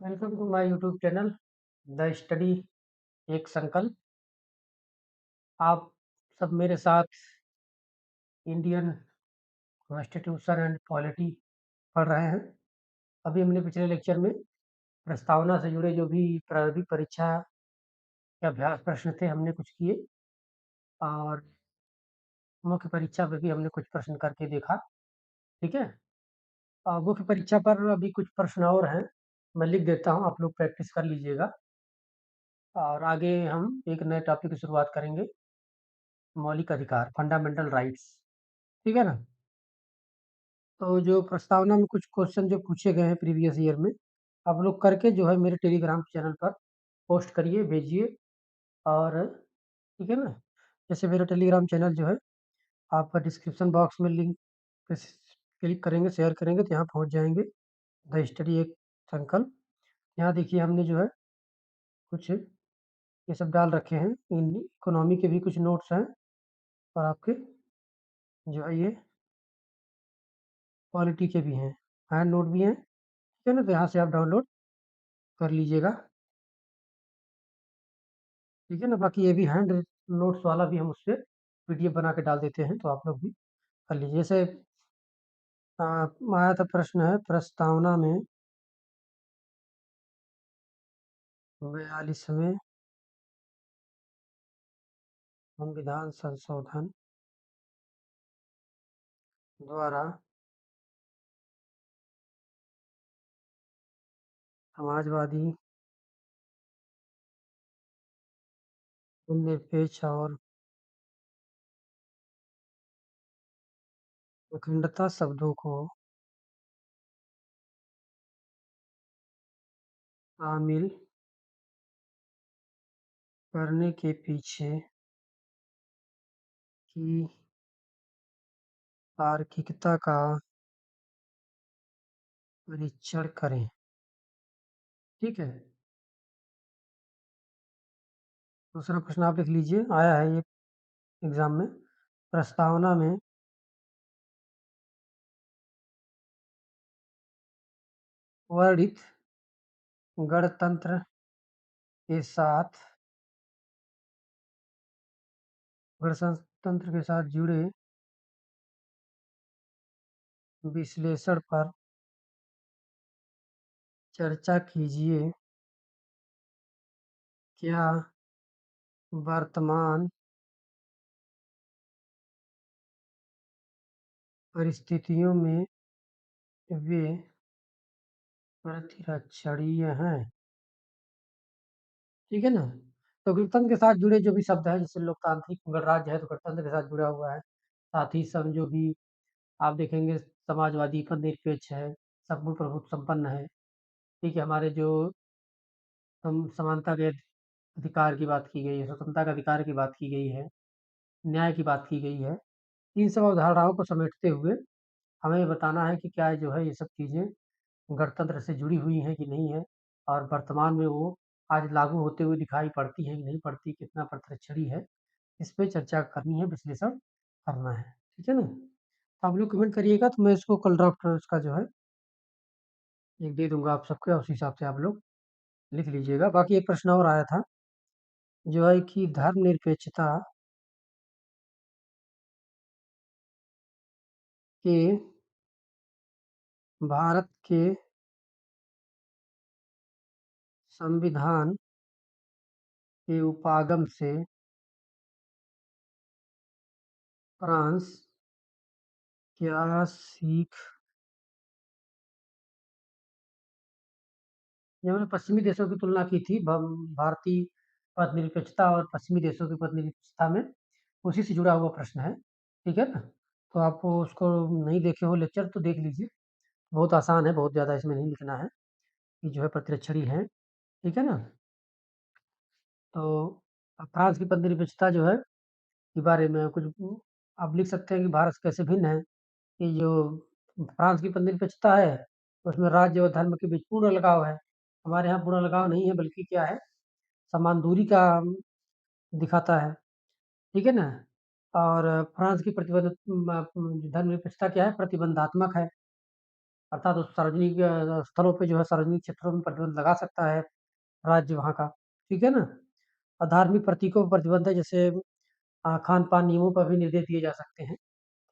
Welcome to my YouTube channel the study Ek Sankalp. आप सब मेरे साथ इंडियन कॉन्स्टिट्यूशन एंड पॉलिटी पढ़ रहे हैं। अभी हमने पिछले लेक्चर में प्रस्तावना से जुड़े जो भी प्रारंभिक परीक्षा के अभ्यास प्रश्न थे हमने कुछ किए, और मुख्य परीक्षा पे भी हमने कुछ प्रश्न करके देखा। ठीक है। मुख्य परीक्षा पर अभी कुछ प्रश्न और हैं, मैं लिख देता हूँ, आप लोग प्रैक्टिस कर लीजिएगा। और आगे हम एक नए टॉपिक की शुरुआत करेंगे, मौलिक अधिकार, फंडामेंटल राइट्स। ठीक है ना। तो जो प्रस्तावना में कुछ क्वेश्चन जो पूछे गए हैं प्रीवियस ईयर में, आप लोग करके जो है मेरे टेलीग्राम चैनल पर पोस्ट करिए, भेजिए। और ठीक है ना। जैसे मेरा टेलीग्राम चैनल जो है, आप डिस्क्रिप्शन बॉक्स में लिंक पे क्लिक करेंगे, शेयर करेंगे तो यहाँ पहुँच जाएंगे। द स्टडी एक संकल्प, यहाँ देखिए हमने जो है कुछ ये सब डाल रखे हैं। इन इकोनॉमी के भी कुछ नोट्स हैं, और आपके जो है ये पॉलिटी के भी हैं, हैंड नोट भी हैं। ठीक है ना। तो यहाँ से आप डाउनलोड कर लीजिएगा। ठीक है ना। बाकी ये भी हैंड नोट्स वाला भी हम उससे पीडीएफ बना के डाल देते हैं, तो आप लोग भी कर लीजिए। जैसे आया था प्रश्न है प्रस्तावना में 42वें संविधान संशोधन द्वारा समाजवादी, निरपेक्ष और अखंडता शब्दों को शामिल करने के पीछे की तार्किकता का परीक्षण करें। ठीक है। दूसरा प्रश्न आप लिख लीजिए, आया है ये एग्जाम में। प्रस्तावना में वर्णित गणतंत्र के साथ गणतंत्र के साथ जुड़े विश्लेषण पर चर्चा कीजिए। क्या वर्तमान परिस्थितियों में वे प्रतिरक्षणीय हैं? ठीक है ना। तो गणतंत्र के साथ जुड़े जो भी शब्द है, जैसे लोकतांत्रिक गणराज्य है तो गणतंत्र के साथ जुड़ा हुआ है। साथ ही सब जो भी आप देखेंगे, समाजवादी पर निरपेक्ष है, संपूर्ण प्रभुत्व संपन्न है। ठीक है। हमारे जो समानता के अधिकार की बात की गई है, स्वतंत्रता का अधिकार की बात की गई है, न्याय की बात की गई है। इन सब अवधारणाओं को समेटते हुए हमें ये बताना है कि क्या जो है ये सब चीज़ें गणतंत्र से जुड़ी हुई हैं कि नहीं है, और वर्तमान में वो आज लागू होते हुए दिखाई पड़ती हैं कि नहीं पड़ती, कितना प्रतिरक्षणी है, इस पे चर्चा करनी है, विश्लेषण करना है। ठीक है ना। तो आप लोग कमेंट करिएगा, तो मैं इसको कल ड्राफ्ट इसका जो है एक दे दूंगा आप सबको, उस हिसाब से आप लोग लिख लीजिएगा। बाकी एक प्रश्न और आया था, जो है कि धर्मनिरपेक्षता के भारत के संविधान के उपागम से फ्रांस क्या सीख, जब हमने पश्चिमी देशों की तुलना की थी भारतीय पथ निरपेक्षता और पश्चिमी देशों की पथ निरपेक्षता में, उसी से जुड़ा हुआ प्रश्न है। ठीक है ना। तो आप उसको नहीं देखे हो लेक्चर तो देख लीजिए, बहुत आसान है, बहुत ज़्यादा इसमें नहीं लिखना है कि जो है प्रतिरक्षणी है। ठीक है ना। तो फ्रांस की पथ निरपेक्षता जो है के बारे में कुछ आप लिख सकते हैं कि भारत से कैसे भिन्न है। कि जो फ्रांस की पथ निरपेक्षता है, उसमें राज्य और धर्म के बीच पूर्ण अलगाव है। हमारे यहाँ पूर्ण अलगाव नहीं है, बल्कि क्या है, समान दूरी का दिखाता है। ठीक है ना। और फ्रांस की प्रतिबंध धर्मनिरपेक्षता क्या है, प्रतिबंधात्मक है। अर्थात उस सार्वजनिक स्थलों पे जो है सार्वजनिक क्षेत्रों में प्रतिबंध लगा सकता है राज्य वहाँ का, ठीक है ना? और धार्मिक प्रतीकों पर प्रतिबंध है, जैसे खान-पान नियमों पर भी निर्देश दिए जा सकते हैं।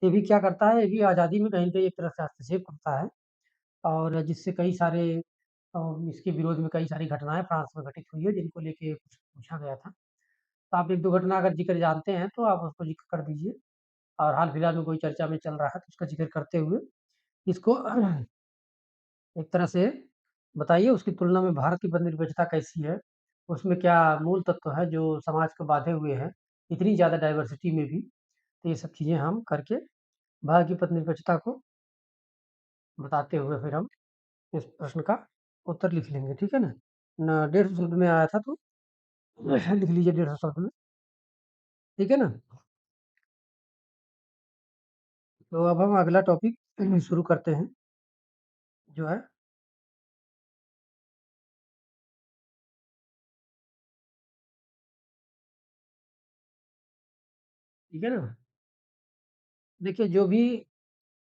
ये भी क्या करता है, ये भी आज़ादी में कहीं न कहीं एक तरह से हस्तक्षेप करता है और जिससे कई सारे इसके विरोध में कई सारी घटनाएँ फ्रांस में घटित हुई है, जिनको लेके पूछा गया था। तो आप 1-2 घटना अगर ज़िक्र जानते हैं, तो आप उसको ज़िक्र कर दीजिए और हाल-फिलहाल में कोई चर्चा में चल रहा है, तो उसका ज़िक्र करते हुए इसको एक तरह से बताइए, उसकी तुलना में भारत की धर्मनिरपेक्षता कैसी है? उसमें क्या मूल तत्व है जो समाज को बाँधे हुए हैं, इतनी ज़्यादा डाइवर्सिटी में भी? तो ये सब चीज़ें हम करके भारत की धर्मनिरपेक्षता को बताते हुए फिर हम इस प्रश्न का उत्तर लिख लेंगे, ठीक है ना? 150 शब्द में आया था, तो लिख लीजिए 150 शब्द में, ठीक है ना? तो अब हम अगला टॉपिक शुरू करते हैं, जो है, ठीक है ना? देखिए, जो भी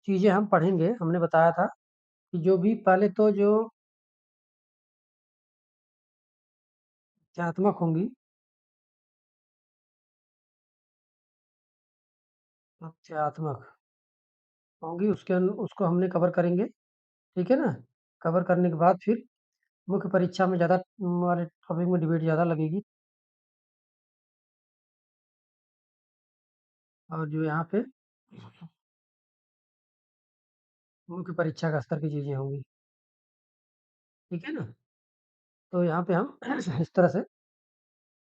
चीज़ें हम पढ़ेंगे, हमने बताया था कि जो भी पहले तो जो तथ्यात्मक होंगी, तथ्यात्मक होंगी, उसको हमने कवर करेंगे, ठीक है ना? कवर करने के बाद फिर मुख्य परीक्षा में ज़्यादा वाले टॉपिक में डिबेट ज़्यादा लगेगी और जो यहाँ पे मुख्य परीक्षा का स्तर की चीज़ें होंगी, ठीक है ना? तो यहाँ पे हम इस तरह से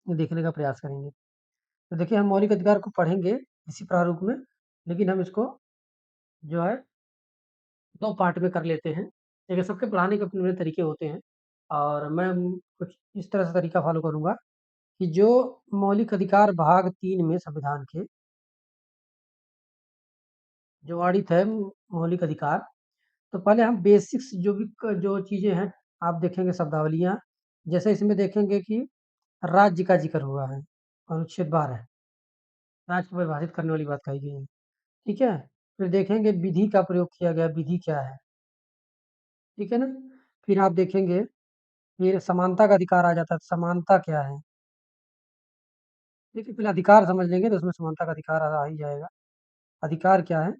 देखने का प्रयास करेंगे। तो देखिए, हम मौलिक अधिकार को पढ़ेंगे इसी प्रारूप में, लेकिन हम इसको जो है 2 पार्ट में कर लेते हैं। देखिए, सबके पढ़ाने के अपने-अपने तरीके होते हैं और मैं कुछ इस तरह से तरीका फ़ॉलो करूँगा कि जो मौलिक अधिकार भाग 3 में संविधान के जो वर्णित है मौलिक अधिकार, तो पहले हम बेसिक्स जो भी जो चीज़ें हैं, आप देखेंगे शब्दावलियाँ, जैसे इसमें देखेंगे कि राज्य का ज़िक्र हुआ है, अनुच्छेद 12 राज्य को परिभाषित करने वाली बात कही गई है, ठीक है? फिर देखेंगे विधि का प्रयोग किया गया, विधि क्या है, ठीक है ना? फिर आप देखेंगे, फिर समानता का अधिकार आ जाता है, समानता क्या है? देखिए, पहले अधिकार समझ लेंगे तो उसमें समानता का अधिकार आ ही जाएगा। अधिकार क्या है,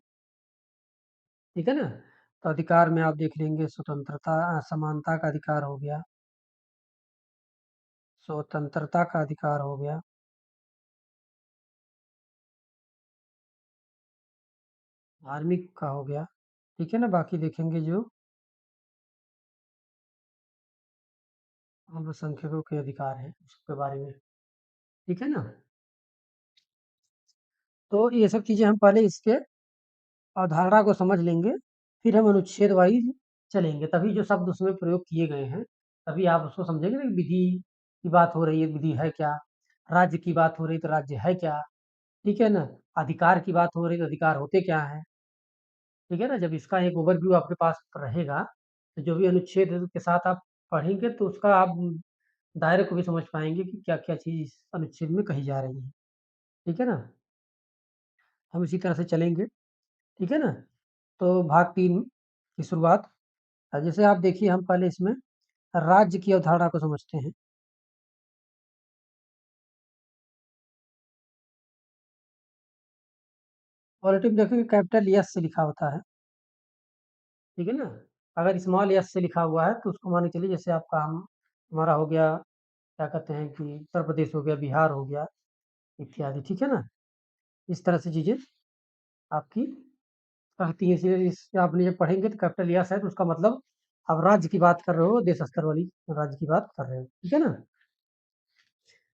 ठीक है ना? तो अधिकार में आप देख लेंगे स्वतंत्रता समानता का अधिकार हो गया, स्वतंत्रता का अधिकार हो गया, धार्मिक का हो गया, ठीक है ना? बाकी देखेंगे जो अल्पसंख्यकों के अधिकार हैं, उसके बारे में, ठीक है ना? तो ये सब चीज़ें हम पहले इसके अवधारणा को समझ लेंगे, फिर हम अनुच्छेद वाइज़ चलेंगे, तभी जो शब्द उसमें प्रयोग किए गए हैं, तभी आप उसको समझेंगे ना कि विधि की बात हो रही है, विधि है क्या? राज्य की बात हो रही है, तो राज्य है क्या? ठीक है ना? अधिकार की बात हो रही है, तो अधिकार होते क्या हैं? ठीक है ना? जब इसका एक ओवरव्यू आपके पास रहेगा, तो जो भी अनुच्छेद के साथ आप पढ़ेंगे, तो उसका आप दायरे को भी समझ पाएँगे कि क्या-क्या चीज़ इस अनुच्छेद में कही जा रही है। ठीक है ना? हम इसी तरह से चलेंगे, ठीक है ना? तो भाग 3 की शुरुआत जैसे आप देखिए हम पहले इसमें राज्य की अवधारणा को समझते हैं। पॉलिटी में देखेंगे कैपिटल एस से लिखा होता है, ठीक है ना? अगर स्मॉल एस से लिखा हुआ है तो उसको मान के चलिए जैसे आपका हमारा हो गया क्या कहते हैं कि उत्तर प्रदेश हो गया, बिहार हो गया इत्यादि, ठीक है ना? इस तरह से चीज़ें आपकी रहती हैं, इसलिए आपने जब पढ़ेंगे तो कैपिटल एस है तो उसका मतलब आप राज्य की बात कर रहे हो, देश स्तर वाली राज्य की बात कर रहे हो, ठीक है ना?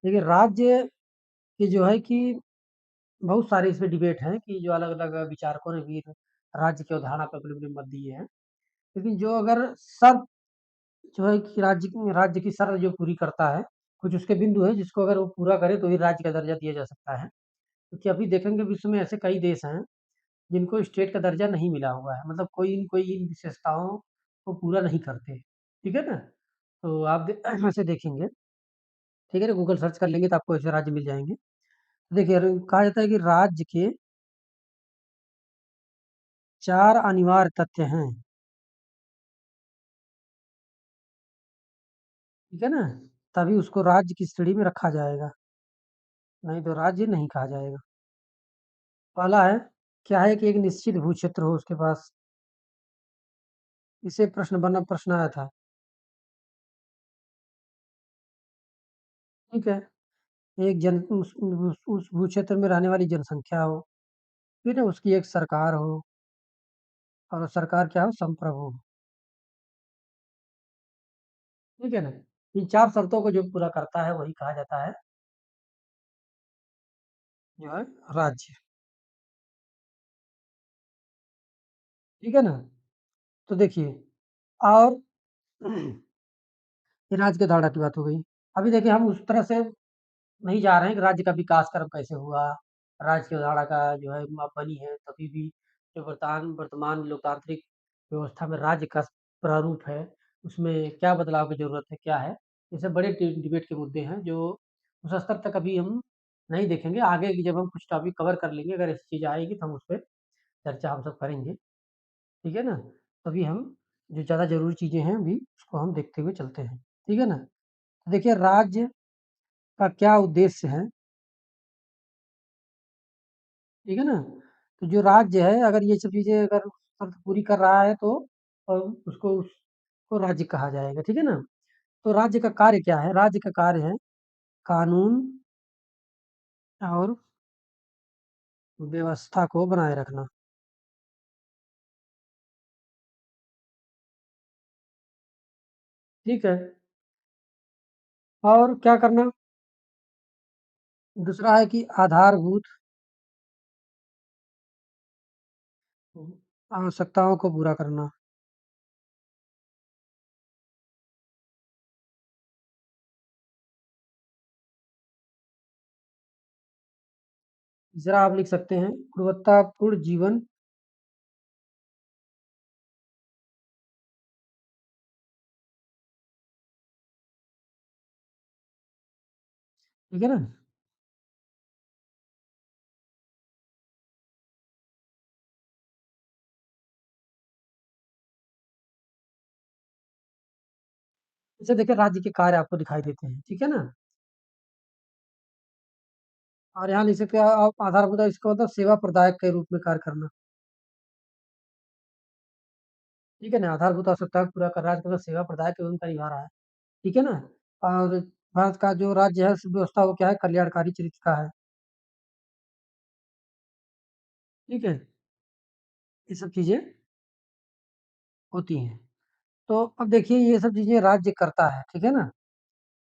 देखिए राज्य की जो है कि बहुत सारे इसमें डिबेट हैं कि जो अलग-अलग विचारकों ने भी राज्य की अवधारणा पे अपने-अपने मत दिए हैं। लेकिन जो अगर शर्त जो है कि राज्य की शर्त जो पूरी करता है, कुछ उसके बिंदु हैं जिसको अगर वो पूरा करे तो ही राज्य का दर्जा दिया जा सकता है। क्योंकि अभी देखेंगे विश्व में ऐसे कई देश हैं, जिनको स्टेट का दर्जा नहीं मिला हुआ है। मतलब कोई न कोई इन विशेषताओं को पूरा नहीं करते। ठीक है ना? तो आप ऐसे देखेंगे, ठीक है ना? गूगल सर्च कर लेंगे तो आपको ऐसे राज्य मिल जाएँगे। देखिए कहा जाता है कि राज्य के 4 अनिवार्य तथ्य हैं। ठीक है ना? तभी उसको राज्य की श्रेणी में रखा जाएगा, नहीं तो राज्य नहीं कहा जाएगा। पहला है, क्या है कि एक निश्चित भू-क्षेत्र हो उसके पास, इससे प्रश्न आया था, ठीक है? एक जन उस भू-क्षेत्र में रहने वाली जनसंख्या हो, फिर उसकी एक सरकार हो और वो सरकार क्या हो? संप्रभु हो, ठीक है ना? इन 4 शर्तों को जो पूरा करता है वही कहा जाता है, जो है राज्य, ठीक है ना? तो देखिए और ये राज्य की अवधारणा की बात हो गई। अभी देखिए हम उस तरह से नहीं जा रहे हैं कि राज्य का विकास क्रम कैसे हुआ, राज्य की अवधारणा का जो है बनी है तभी भी जो वर्तमान लोकतांत्रिक व्यवस्था में राज्य का प्रारूप है, उसमें क्या बदलाव की ज़रूरत है, क्या है? ये सब बड़े डिबेट के मुद्दे हैं जो उस स्तर तक अभी हम नहीं देखेंगे। आगे की जब हम कुछ टॉपिक कवर कर लेंगे, अगर ऐसी चीज़ आएगी तो हम उस पे चर्चा हम सब करेंगे, ठीक है ना? तभी हम जो ज़्यादा ज़रूरी चीज़ें हैं अभी उसको हम देखते हुए चलते हैं, ठीक है ना? तो देखिए राज्य का क्या उद्देश्य है, ठीक है ना? तो जो राज्य है अगर ये सब चीज़ें अगर शर्त पूरी कर रहा है तो उसको राज्य कहा जाएगा, ठीक है ना? तो राज्य का कार्य क्या है? राज्य का कार्य है कानून और व्यवस्था को बनाए रखना, ठीक है? और क्या करना? दूसरा है कि आधारभूत आवश्यकताओं को पूरा करना। तीसरा आप लिख सकते हैं गुणवत्तापूर्ण जीवन, ठीक है ना? जैसे देखिए राज्य के कार्य आपको दिखाई देते हैं, ठीक है ना? और यहाँ लिख सकते हैं आप आधारभूत इसका मतलब सेवा प्रदायक के रूप में कार्य करना, ठीक है ना? आधारभूत आवश्यकताओं को पूरा कर राज्य मतलब सेवा प्रदायक की भूमिका निभा रहा है, ठीक है ना? और भारत का जो राज्य है उस व्यवस्था वो क्या है कल्याणकारी चरित्र का है, ठीक है? ये सब चीज़ें होती हैं। तो अब देखिए ये सब चीज़ें राज्य करता है, ठीक है ना?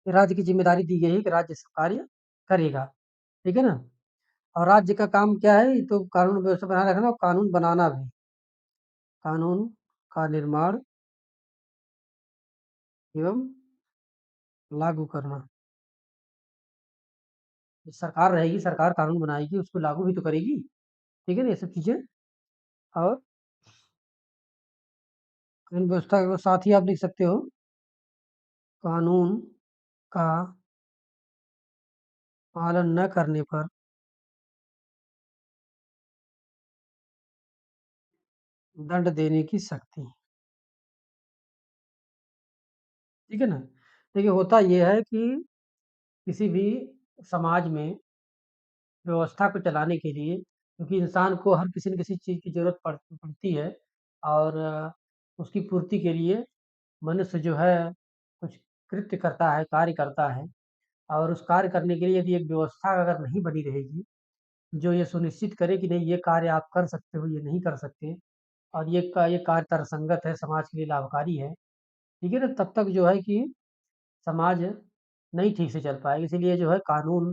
ये राज्य की ज़िम्मेदारी दी गई है कि राज्य सब कार्य करेगा, ठीक है ना? और राज्य का काम क्या है? तो कानून व्यवस्था बनाए रखना और कानून बनाना भी, कानून का निर्माण एवं लागू करना। सरकार रहेगी, सरकार कानून बनाएगी, उसको लागू भी तो करेगी, ठीक है ना? ये सब चीज़ें और कानून व्यवस्था के साथ ही आप लिख सकते हो कानून का पालन न करने पर दंड देने की शक्ति, ठीक है ना? देखिए होता ये है कि किसी भी समाज में व्यवस्था को चलाने के लिए क्योंकि इंसान को हर किसी न किसी चीज़ की ज़रूरत पड़ती है और उसकी पूर्ति के लिए मनुष्य जो है कुछ कृत्य करता है, कार्य करता है और उस कार्य करने के लिए यदि एक व्यवस्था अगर नहीं बनी रहेगी, जो ये सुनिश्चित करे कि नहीं ये कार्य आप कर सकते हो, ये नहीं कर सकते और ये कार्य तर्कसंगत है, समाज के लिए लाभकारी है, ठीक है ना? तब तक जो है कि समाज नहीं ठीक से चल पाएगा। इसीलिए जो है कानून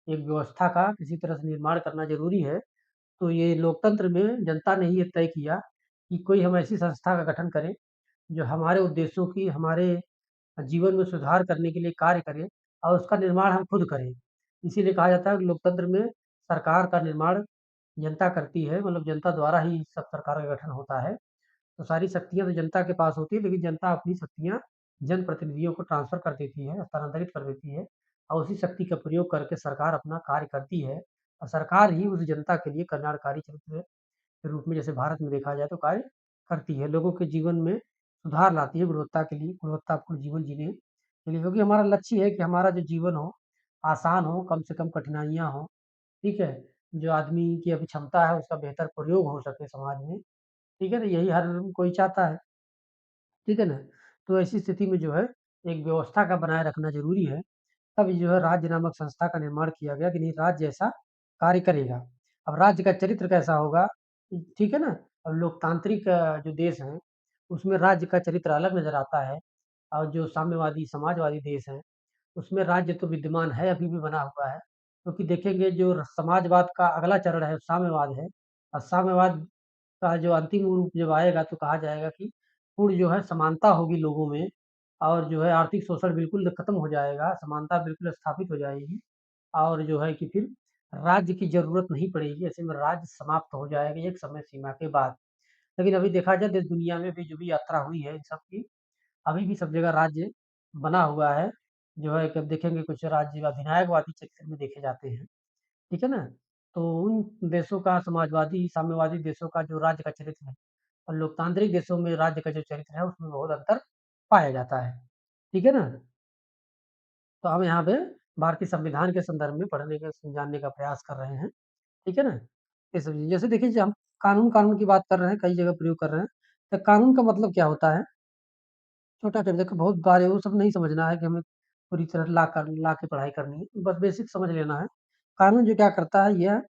एक व्यवस्था का किसी तरह से निर्माण करना ज़रूरी है। तो ये लोकतंत्र में जनता ने ही ये तय किया कि कोई हम ऐसी संस्था का गठन करें, जो हमारे उद्देश्यों की हमारे जीवन में सुधार करने के लिए कार्य करे और उसका निर्माण हम खुद करें। इसीलिए कहा जाता है कि लोकतंत्र में सरकार का निर्माण जनता करती है, मतलब जनता द्वारा ही सब सरकार का गठन होता है। तो सारी शक्तियाँ तो जनता के पास होती है, लेकिन जनता अपनी शक्तियाँ जनप्रतिनिधियों को ट्रांसफ़र कर देती है, हस्तांतरित कर देती है और उसी शक्ति का प्रयोग करके सरकार अपना कार्य करती है और सरकार ही उस जनता के लिए कल्याणकारी चरित्र के रूप में जैसे भारत में देखा जाए तो कार्य करती है। लोगों के जीवन में सुधार लाती है गुणवत्तापूर्ण जीवन जीने चलिए, क्योंकि हमारा लक्ष्य है कि हमारा जो जीवन हो, आसान हो, कम से कम कठिनाइयाँ हों, ठीक है? जो आदमी की अभी क्षमता है, उसका बेहतर प्रयोग हो सके समाज में, ठीक है ना? यही हर कोई चाहता है, ठीक है ना? तो ऐसी स्थिति में जो है, एक व्यवस्था का बनाए रखना ज़रूरी है। तब जो है राज्य नामक संस्था का निर्माण किया गया कि नहीं, राज्य ऐसा कार्य करेगा। अब राज्य का चरित्र कैसा होगा, ठीक है ना? अब लोकतांत्रिक जो देश हैं, उसमें राज्य का चरित्र अलग नज़र आता है और जो साम्यवादी, समाजवादी देश हैं, उसमें राज्य तो विद्यमान है, अभी भी बना हुआ है। क्योंकि देखेंगे जो समाजवाद का अगला चरण है, साम्यवाद है और साम्यवाद का जो अंतिम रूप जब आएगा तो कहा जाएगा कि पूर्ण जो है समानता होगी लोगों में और जो है आर्थिक शोषण बिल्कुल खत्म हो जाएगा, समानता बिल्कुल स्थापित हो जाएगी और जो है कि फिर राज्य की ज़रूरत नहीं पड़ेगी, ऐसे में राज्य समाप्त हो जाएगा एक समय सीमा के बाद। लेकिन अभी देखा जाए देश दुनिया में भी जो भी यात्रा हुई है इन सब की, अभी भी सब जगह राज्य बना हुआ है। जो है कि अब देखेंगे कुछ राज्य अधिनायकवादी चक्कर में देखे जाते हैं, ठीक है ना? तो उन देशों का समाजवादी, साम्यवादी देशों का जो राज्य का चरित्र है और लोकतांत्रिक देशों में राज्य का जो चरित्र है उसमें बहुत अंतर पाया जाता है। ठीक है ना? तो हम यहाँ पे भारतीय संविधान के संदर्भ में पढ़ने का जानने का प्रयास कर रहे हैं। ठीक है ना? ये सब चीज़ें जैसे देखिए जब हम कानून की बात कर रहे हैं, कई जगह प्रयोग कर रहे हैं, तो कानून का मतलब क्या होता है? छोटा कर देखो बहुत बार है वो सब नहीं समझना है कि हमें पूरी तरह ला के पढ़ाई करनी है। बस बेसिक समझ लेना है। कानून जो क्या करता है यह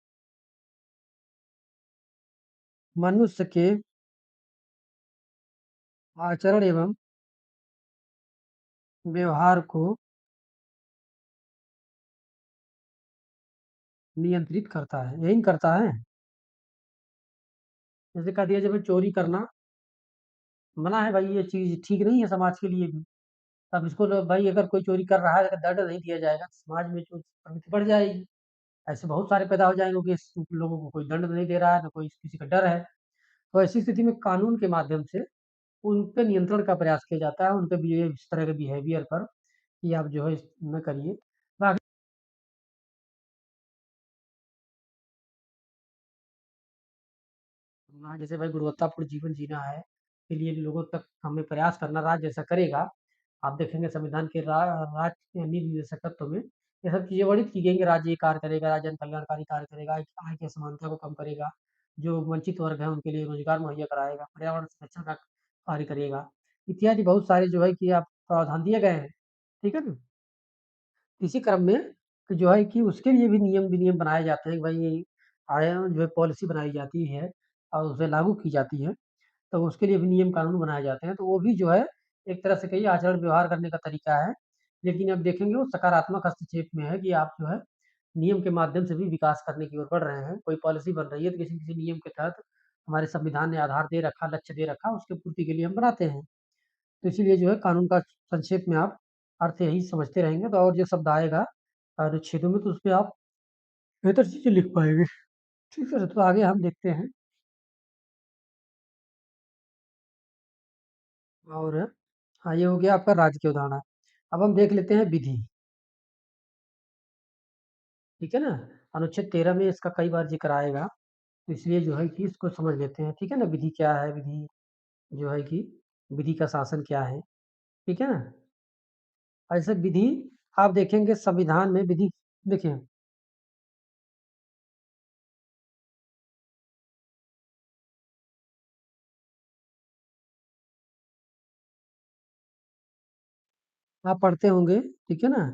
मनुष्य के आचरण एवं व्यवहार को नियंत्रित करता है। यही न करता है? जैसे कह दिया जब चोरी करना मना है भाई, ये चीज़ ठीक नहीं है समाज के लिए भी। अब इसको लो भाई, अगर कोई चोरी कर रहा है, अगर दंड नहीं दिया जाएगा तो समाज में जो प्रवृत्ति बढ़ जाएगी। ऐसे बहुत सारे पैदा हो जाएँगे कि इस लोगों को कोई दंड नहीं दे रहा है, ना कोई किसी का डर है। तो ऐसी स्थिति में कानून के माध्यम से उन पे नियंत्रण का प्रयास किया जाता है, उनके इस तरह के बिहेवियर पर कि आप जो है इस ना करिए। बाकी हाँ, जैसे भाई गुणवत्तापूर्ण जीवन जीना है, के लिए लोगों तक हमें प्रयास करना, राज्य ऐसा करेगा। आप देखेंगे संविधान के राज्य नीति निर्देशक तत्व में ये सब चीज़ें वर्णित की गई हैं कि राज्य ये कार्य करेगा, राज्य जन कल्याणकारी कार्य करेगा, आय की असमानता को कम करेगा, जो वंचित वर्ग है उनके लिए रोज़गार मुहैया कराएगा, पर्यावरण संरक्षण का कार्य करेगा, इत्यादि बहुत सारे जो है कि आप प्रावधान दिए गए हैं। ठीक है ना? इसी क्रम में कि जो है कि उसके लिए भी नियम विनियम बनाए जाते हैं कि भाई आय जो है पॉलिसी बनाई जाती है और उसे लागू की जाती है, तो उसके लिए भी नियम कानून बनाए जाते हैं। तो वो भी जो है एक तरह से कहिए आचरण व्यवहार करने का तरीका है। लेकिन अब देखेंगे वो सकारात्मक हस्तक्षेप में है कि आप जो है नियम के माध्यम से भी विकास करने की ओर बढ़ रहे हैं। कोई पॉलिसी बन रही है तो किसी-किसी नियम के तहत हमारे संविधान ने आधार दे रखा, लक्ष्य दे रखा, उसकी पूर्ति के लिए हम बनाते हैं। तो इसीलिए जो है कानून का संक्षेप में आप अर्थ यही समझते रहेंगे तो और जो शब्द आएगा अनुच्छेदों में तो उसपे आप बेहतर चीज़ें लिख पाएँगे। ठीक है, तो आगे हम देखते हैं और हाँ, ये हो गया आपका राज्य के उदाहरण। अब हम देख लेते हैं विधि, ठीक है ना? अनुच्छेद 13 में इसका कई बार ज़िक्र आएगा, तो इसलिए जो है कि इसको समझ लेते हैं, ठीक है ना? विधि क्या है? विधि जो है कि विधि का शासन क्या है? ठीक है ना? ऐसे विधि आप देखेंगे संविधान में विधि देखिए आप पढ़ते होंगे, ठीक है ना?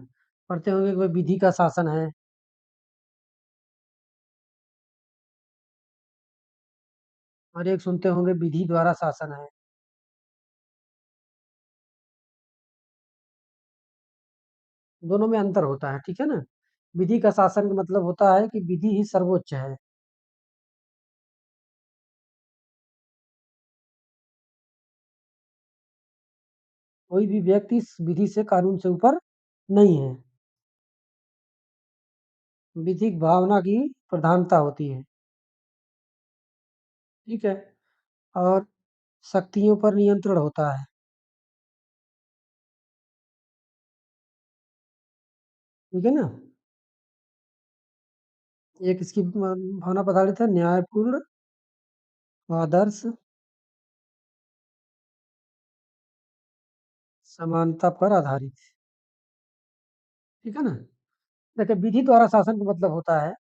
पढ़ते होंगे कि भाई विधि का शासन है और एक सुनते होंगे विधि द्वारा शासन है। दोनों में अंतर होता है, ठीक है ना? विधि का शासन का मतलब होता है कि विधि ही सर्वोच्च है। कोई भी व्यक्ति इस विधि से कानून से ऊपर नहीं है। विधिक भावना की प्रधानता होती है, ठीक है? और शक्तियों पर नियंत्रण होता है, ठीक है ना? एक इसकी भावना प्रधानित है न्यायपूर्ण, आदर्श, समानता पर आधारित। ठीक है ना? देखिए विधि द्वारा शासन का मतलब होता है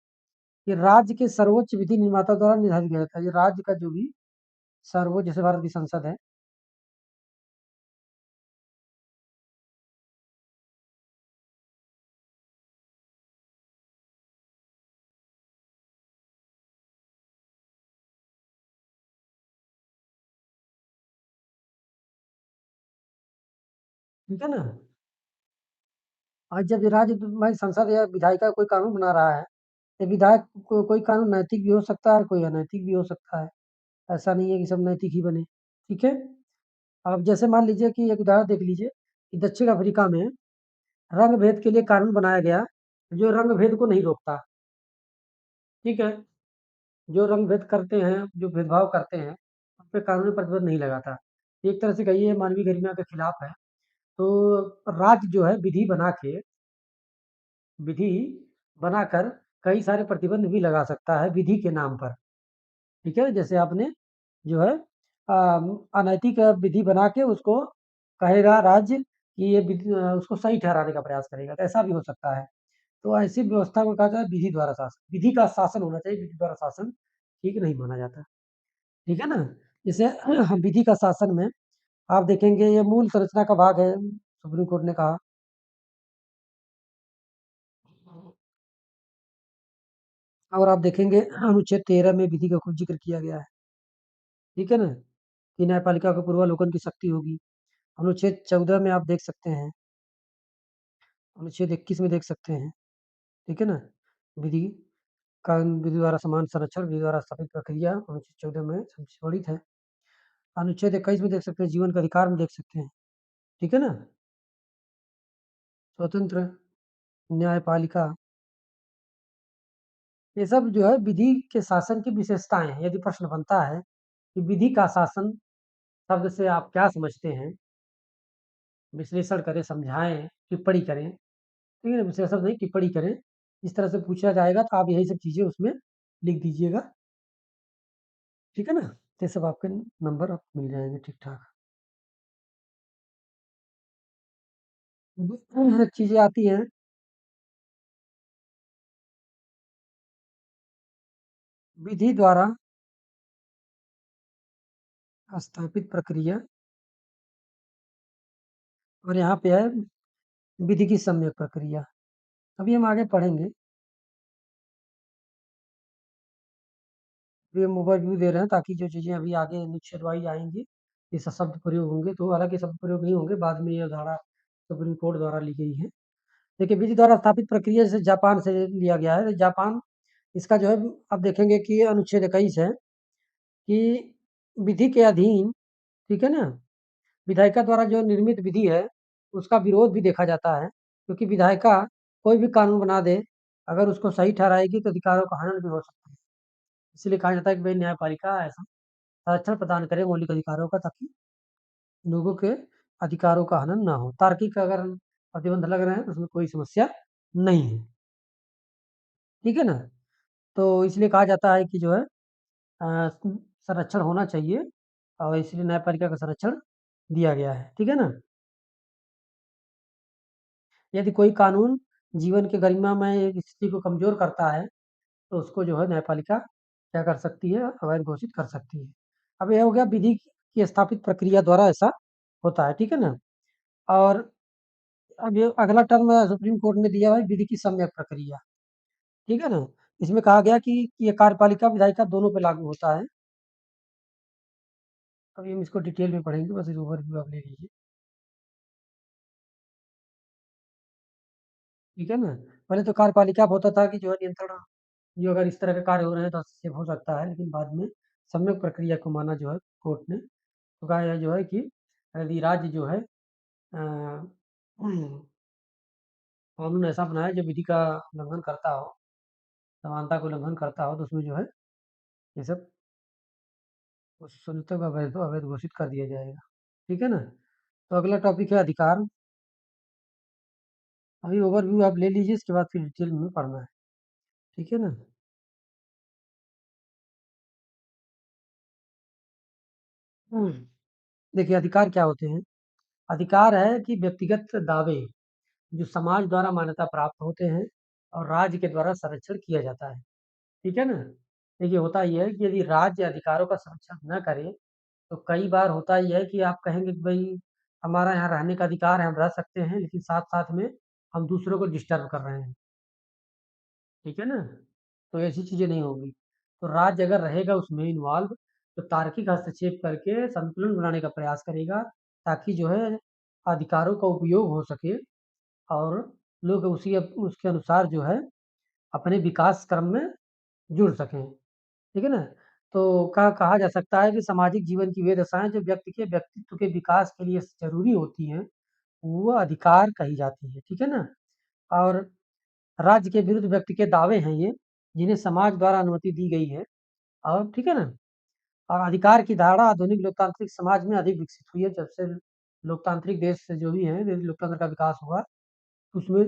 कि राज्य के सर्वोच्च विधि निर्माता द्वारा निर्धारित किया जाता है। ये राज्य का जो भी सर्वोच्च, जैसे भारत की संसद है, ठीक है ना? आज जब ये राज्य हमारी संसद या विधायिका कोई कानून बना रहा है, तो विधायक कोई कानून नैतिक भी हो सकता है, कोई अनैतिक भी हो सकता है। ऐसा नहीं है कि सब नैतिक ही बने, ठीक है? अब जैसे मान लीजिए कि एक उदाहरण देख लीजिए कि दक्षिण अफ्रीका में रंग भेद के लिए कानून बनाया गया, जो रंग भेद को नहीं रोकता, ठीक है? जो रंग भेद करते हैं, जो भेदभाव करते हैं, उन पे कानूनी प्रतिबंध नहीं लगाता। एक तरह से कहिए मानवीय गरिमा के खिलाफ है। तो राज्य जो है विधि बनाकर कई सारे प्रतिबंध भी लगा सकता है विधि के नाम पर, ठीक है? जैसे आपने जो है अनैतिक विधि बना के उसको कहेगा राज्य कि ये उसको सही ठहराने का प्रयास करेगा, तो ऐसा भी हो सकता है। तो ऐसी व्यवस्था को कहा जाता है विधि द्वारा शासन। विधि का शासन होना चाहिए, विधि द्वारा शासन ठीक नहीं माना जाता, ठीक है ना? जैसे विधि का शासन में आप देखेंगे ये मूल संरचना का भाग है, सुप्रीम कोर्ट ने कहा। और आप देखेंगे अनुच्छेद 13 में विधि का खूब जिक्र किया गया है, ठीक है ना? कि न्यायपालिका को पूर्वावलोकन की शक्ति होगी। अनुच्छेद 14 में आप देख सकते हैं, अनुच्छेद 21 में देख सकते हैं, ठीक है ना? विधि विधि द्वारा समान संरक्षण, विधि द्वारा स्थापित प्रक्रिया अनुच्छेद 14 में संशोधित है। अनुच्छेद 21 में देख सकते हैं, जीवन का अधिकार में देख सकते हैं, ठीक है ना? स्वतंत्र न्यायपालिका, ये सब जो है विधि के शासन की विशेषताएं हैं। यदि प्रश्न बनता है कि विधि का शासन शब्द से आप क्या समझते हैं, विश्लेषण करें, समझाएं, टिप्पणी करें, ठीक है ना? विश्लेषण नहीं, टिप्पणी करें। इस तरह से पूछा जाएगा तो आप यही सब चीजें उसमें लिख दीजिएगा, ठीक है ना? तो ये सब आपके नंबर आपको मिल जाएंगे ठीक ठाक। चीजें आती हैं, विधि द्वारा स्थापित प्रक्रिया, और यहाँ पे है विधि की सम्यक प्रक्रिया। अभी हम आगे पढ़ेंगे। ये हम ओवरव्यू दे रहे हैं ताकि जो चीज़ें अभी आगे अनुच्छेद वाइज आएँगी, ये शब्द प्रयोग होंगे, तो हालाँकि शब्द प्रयोग नहीं होंगे, बाद में ये धारा सुप्रीम कोर्ट द्वारा ली गई है। देखिए विधि द्वारा स्थापित प्रक्रिया जैसे जापान से लिया गया है, तो जापान इसका जो है आप देखेंगे कि अनुच्छेद 21 है कि विधि के अधीन, ठीक है ना? विधायिका द्वारा जो निर्मित विधि है, उसका विरोध भी देखा जाता है, क्योंकि विधायिका कोई भी कानून बना दे, अगर उसको सही ठहराएगी तो अधिकारों का हनन भी हो सकता है। इसलिए कहा जाता है कि भाई न्यायपालिका ऐसा संरक्षण प्रदान करे मौलिक अधिकारों का, ताकि लोगों के अधिकारों का हनन ना हो। तार्किक अगर प्रतिबंध लग रहे हैं तो उसमें कोई समस्या नहीं है, ठीक है ना? तो इसलिए कहा जाता है कि जो है संरक्षण होना चाहिए, और इसलिए न्यायपालिका का संरक्षण दिया गया है, ठीक है ना? यदि कोई कानून जीवन के गरिमामय स्थिति को कमजोर करता है, तो उसको जो है न्यायपालिका क्या कर सकती है, अवैध घोषित कर सकती है। अब यह हो गया विधि की स्थापित प्रक्रिया द्वारा ऐसा होता है, ठीक है ना? और अब ये अगला टर्म सुप्रीम कोर्ट ने दिया है विधि की सम्यक प्रक्रिया, ठीक है ना? इसमें कहा गया कि ये कार्यपालिका विधायिका दोनों पे लागू होता है। अभी हम इसको डिटेल में पढ़ेंगे, बस एक ओवरव्यू आप ले लीजिए, ठीक है ना? पहले तो कार्यपालिका में होता था कि जो है नियंत्रण, जो अगर इस तरह के कार्य हो रहे हैं तो हस्तक्षेप हो सकता है, लेकिन बाद में सम्यक प्रक्रिया को माना जो है कोर्ट ने। तो कहा यह जो है कि यदि राज्य जो है कानून ऐसा बनाया जो विधि का उल्लंघन करता हो, समानता का उल्लंघन करता हो, तो उसमें जो है ये सब उस संयुक्त को अवैध अवैध घोषित कर दिया जाएगा, ठीक है ना? तो अगला टॉपिक है अधिकार। अभी ओवरव्यू आप ले लीजिए, इसके बाद फिर डिटेल में पढ़ना है, ठीक है ना? देखिए अधिकार क्या होते हैं? अधिकार है कि व्यक्तिगत दावे जो समाज द्वारा मान्यता प्राप्त होते हैं और राज्य के द्वारा संरक्षण किया जाता है। ठीक है ना? देखिए होता ये है कि यदि राज्य अधिकारों का संरक्षण न करे, तो कई बार होता ये है कि आप कहेंगे कि भई हमारा यहाँ रहने का अधिकार है, हम रह सकते हैं, लेकिन साथ-साथ में हम दूसरों को डिस्टर्ब कर रहे हैं। ठीक है ना? तो ऐसी चीज़ें नहीं होगी। तो राज्य अगर रहेगा उसमें इन्वॉल्व, तो तार्किक हस्तक्षेप करके संतुलन बनाने का प्रयास करेगा, ताकि जो है अधिकारों का उपयोग हो सके और लोग उसके अनुसार जो है अपने विकास क्रम में जुड़ सकें। ठीक है ना? तो कहा जा सकता है कि सामाजिक जीवन की वे दशाएँ जो व्यक्ति के व्यक्तित्व के विकास के लिए ज़रूरी होती हैं, वो अधिकार कही जाती हैं। ठीक है ना? और राज्य के विरुद्ध व्यक्ति के दावे हैं ये, जिन्हें समाज द्वारा अनुमति दी गई है और ठीक है ना? और अधिकार की धारणा आधुनिक लोकतांत्रिक समाज में अधिक विकसित हुई है, जब से लोकतांत्रिक देश जो भी हैं, लोकतंत्र का विकास हुआ, उसमें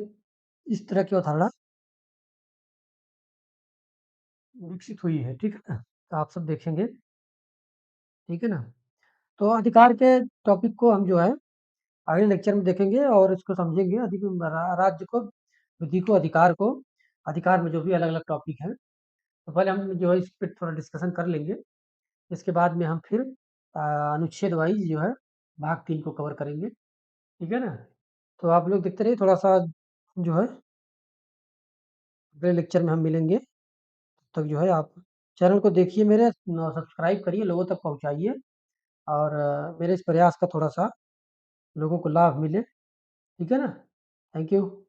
इस तरह की अवधारणा विकसित हुई है। ठीक है ना? तो आप सब देखेंगे, ठीक है ना? तो अधिकार के टॉपिक को हम जो है अगले लेक्चर में देखेंगे और इसको समझेंगे राज्य को, विधि को, अधिकार में जो भी अलग-अलग टॉपिक हैं, तो पहले हम जो है इस पे थोड़ा डिस्कशन कर लेंगे। इसके बाद में हम फिर अनुच्छेद वाइज़ जो है भाग 3 को कवर करेंगे, ठीक है ना? तो आप लोग देखते रहिए, थोड़ा-सा जो है अगले लेक्चर में हम मिलेंगे। तब तक जो है आप चैनल को देखिए मेरे, सब्सक्राइब करिए, लोगों तक पहुँचाइए और मेरे इस प्रयास का थोड़ा-सा लोगों को लाभ मिले, ठीक है ना? Thank you.